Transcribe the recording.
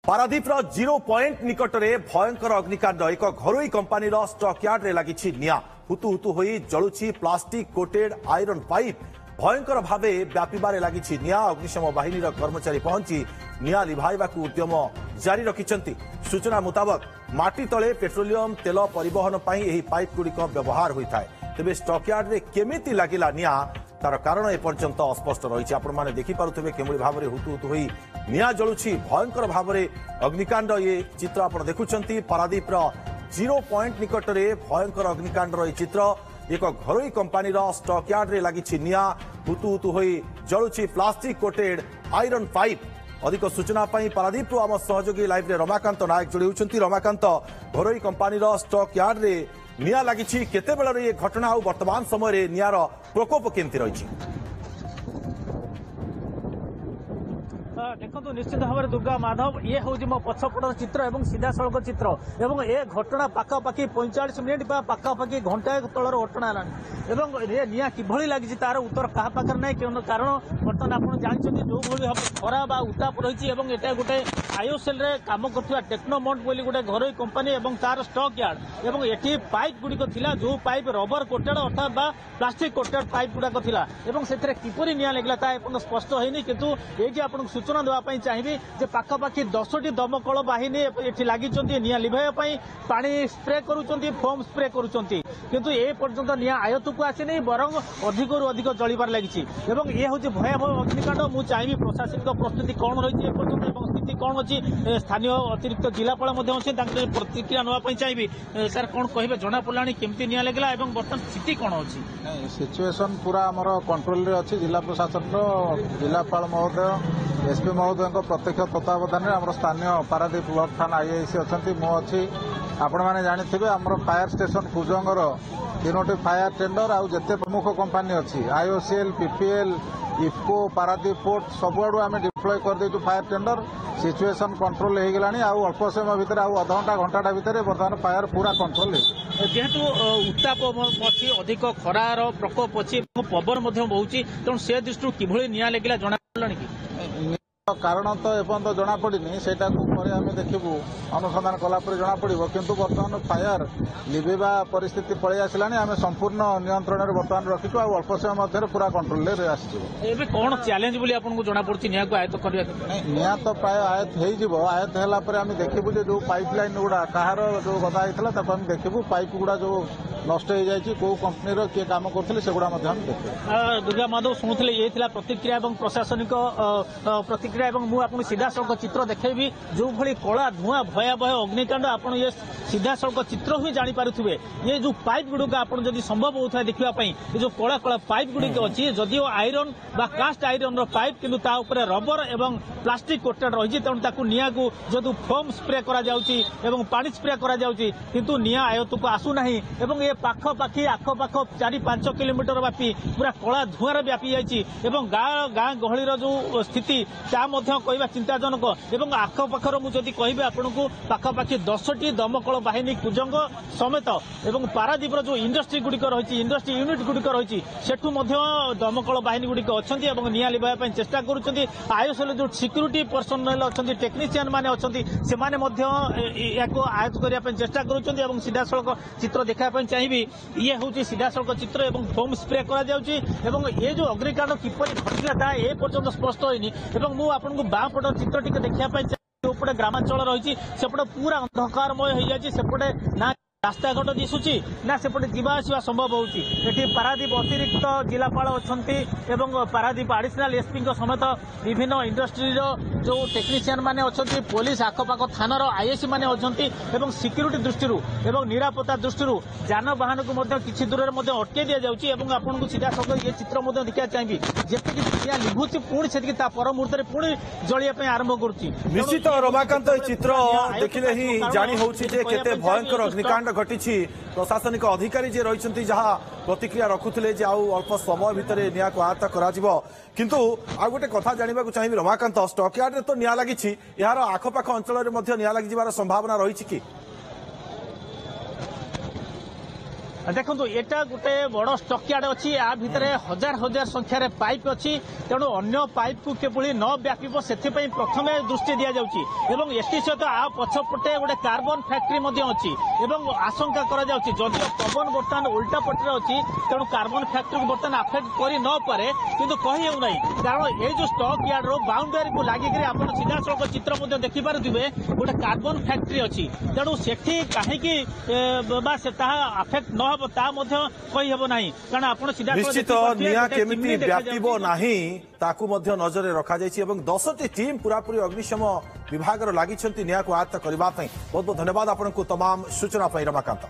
Paradip zero point निकट में भयंकर अग्निकांड एक घरोई कंपानी स्टॉक यार्ड रे लगी निया हुतु हुतु हो जलुची प्लास्टिक कोटेड आयरन पाइप भयंकर भावे व्यापार लगी निया अग्निशम बाहिनी कर्मचारी पहुंची निया लिभाइबा उद्यम जारी रखिंट सूचना मुताबक माटी तले पेट्रोलियम तेल परिवहन पर पाइप गुड़िक व्यवहार होता है तेज स्टॉक यार्ड रे केमिति लागिला निया तार कारण एपर्यंत अस्पष्ट रही आपने देखिपे कि भाव में हुतु हुतु हो निया जलुची भयंकर भाव में अग्निकांड ये चित्र आप देखुंट पारादीप जीरो पॉइंट निकट में भयंकर अग्निकांड ये चित्र एक घरोई कंपानी स्टॉक यार्ड रे लगी निया हुतु हुतु हो जलुची प्लास्टिक कोटेड आयरन पाइप अधिक सूचना पारादीप आम सहयोगी लाइव रमाकांत नायक जोड़ी होती रमाकांत घरोई कंपानी स्टॉक यार्ड रे निया लगी केते बेलर ये घटना और वर्तमान समय नियार प्रकोप केमती रही देखो निश्चित भाव में दुर्गा माधव ये हूँ मो पछपट चित्र और सीधा सड़क चित्र और ये घटना पाखापाखि 45 मिनिट पाखापाखि घंटाए तलर घटना है निया किभली लगी तार उत्तर क्या पाखे ना कारण बर्तमान आप जानते जो भाई खरा बा उताप रही है गोटे आईओसीएल रे काम कर टेक्नोमोट बोली गोटे घरोई कंपानी और तार स्टॉक यार्ड और ये पाइप गुड़िक थिला जो पाइप रबर कोटेड अर्थात प्लास्टिक कोटेड पाइप गुड़ाक थिला से किपरि निया लगला ता स्पष्ट होनी किंतु ये आपको सूचना देवाई चाहिए पाखापाखि 10टी दमकल बाहिनी ये लगी निया लिभाई पानी स्प्रे करुँच फोम स्प्रे करुँच किंतु ए पर्यंत निया आयत को आसीनी बरं अधिक अधिक जलिबार लगी ये हूँ भयावह अग्निकांड मुझे चाहिए प्रशासनिक प्रस्तुति कौन रही स्थिति कौन अच्छी स्थानीय अतिरिक्त जिलापाल अच्छे प्रतिक्रिया नापी चाहिए सर कौन कहे जना पड़ा केमती निया लगला बर्तमान स्थिति कौन अच्छी सिचुएशन पूरा आमर कंट्रोल रे अच्छी जिला प्रशासन जिलापाल महोदय एसपी महोदय प्रत्यक्ष तत्वावधान में आम स्थानीय पारादीप ब्लॉक थाना आईआईसी अच्छा मुझे आपण मैंने जानी आमर फायर स्टेशन कुजंगर 3टी फायर टेंडर आउ जिते प्रमुख कंपानी अच्छी IOCL PPL IFFCO Paradip port सबुआड़ आम डिप्लॉय कर देचु फायर टेंडर सिचुएशन कंट्रोल हो गलानी आउ अल्प समय भितर आउ अध घंटा घंटा भितर बर्तमान फायर पूरा कंट्रोल जेहेतु उत्ताप अच्छी अधिक खरार प्रकोप अच्छी पवन बहुची तेणु से दृष्टि किभली निया लगिला जना पड़ानी कि कारण तो एपर्यंत जना पड़ी से आम देखू अनुसंधान कलापर जना पड़ो किंतु बर्तमान फायर लिभेवा परिस्थिति पलि आसला आम संपूर्ण नियंत्रण में बर्तमान रखीचु अल्प समय मध्य पूरा कंट्रोल आसो कौन चैलेंज बोली आपको जना पड़ी निया को आयत कर निया तो प्राय आयत हो आयत है देखू जो पाइप लाइन गुड़ा कहार जो गदा होता आम देखू पाइप गुड़ा जो नष्ट हो जाए कौ कंपनी किए कम करते से गुड़ा दुर्गा माधव शुणुले ये प्रतिक्रिया और प्रशासनिक प्रतिक्रिया मुझे सीधा सड़क चित्र देखी जो भली कला धुआं भयावह अग्निकांड आप ये सीधा सड़क चित्र ही जानीपे ये जो पाइप गुड़िक आप संभव होता है देखापी ये जो कला कला पाइप गुड़िक अच्छी जदिव आयरन बा कास्ट आयरन पाइप किंतु रबर एवं प्लास्टिक कोटेड रही तेणु निया को जो फोम स्प्रे कर पानी स्प्रे किंतु निया आयत को आसूना ये पाखपाखि आखपाख 4-5 किलोमीटर व्यापी पूरा कला धुआं व्यापी जाइए गाँ गहलीर जो स्थिति कहवा चिंताजनक और आखपाखर मुझे कह आपको पाखापाखि 10टी दमकल बाहिनी कुजंग समेत और पारादीप जो इंडस्ट्री गुड़िक रही इंडस्ट्री यूनिट गुड़िक रही सेठू दमकल बाहिनी गुड़िक अच्छा निया लिभाई चेष्टा कर आईओसीएल जो सिक्यूरीटी पर्सनल अच्छा टेक्नीशियन मैंने अच्छा से आयत्त करने चेष्टा कर सीधा सड़क चित्र देखापी चाहिए ये हूँ सीधा सड़क चित्र और फोम स्प्रे कर ये जो अग्निकांड किपर घटना ए पर्यटन स्पष्ट होनी मुझे आपको बापट चित्र टी देखापी चाहिए ग्रामांचल रही सेपटे पूरा अंधकारमय हो जाए सेपटे ना रास्ता घाट दिशुची ना सेपटे जावासवा संभव होती पारादीप अतिरिक्त जिलापाल अच्छा पारादीप आडिशनाल एसपी समेत विभिन्न इंडस्ट्री जो टेक्नीशियन मैंने अच्छा पुलिस आखपाख थानार आईएसी मैंने अच्छा सिक्यूरीटी दृष्टि निरापत्ता दृष्टि जानवाहन को किसी दूर अटके दि जाऊँगी आपको सीधा सड़क ये चित्र देखा चाहिए जी लिभुची पुणी से पर मुहूर्त पुणी जलिया आरंभ कर निश्चित रमाकांत चित्र देखिले ही जानी होउछि जे केते भयंकर अग्निकांड घटी प्रशासनिक अधिकारी जे रही जहाँ प्रतिक्रिया रखुले अल्प समय भितर निया को आयत्त किंतु आ गोटे कथा जानवा चाहिए रमाकांत स्टॉक यार्ड तो निया लगी यार आखपाख अंचल निया लगी संभावना रही कि देखो एटा गोटे बड़ स्टकयार्ड अच्छी या भितर हजार हजार संख्यार पाइप अच्छी तेणु अन्य पाइप को केवली न व्यापिब से प्रथम दृष्टि दि जाउची एवं एसटी सहित आ पछपटे गोटे कार्बन फैक्ट्री अच्छी एवं आशंका करी पवन बर्तमान उल्टा पटे अच्छी तेणु कार्बन फैक्ट्री को बर्तमान आफेक्ट कर न पारे किंतु कही हो कारण ये जो स्टक यार्ड बाउंडारी को लगिक आप सीधा सड़क चित्र देखिपे गोटे कार्बन फैक्ट्री अच्छी तेणु सेठी कहीं आफेक्ट न कही हेब ना कारण आप निश्चित निया केमिति व्यापिबो नाही ताकू मध्य नजर रखा जायछि एवं 10टी टीम पूरापूरी अग्निशम विभाग लागिछन्ति निया को आयत्त करबा पई बहुत बहुत धन्यवाद आपनको तमाम सूचना पई रमाकांत।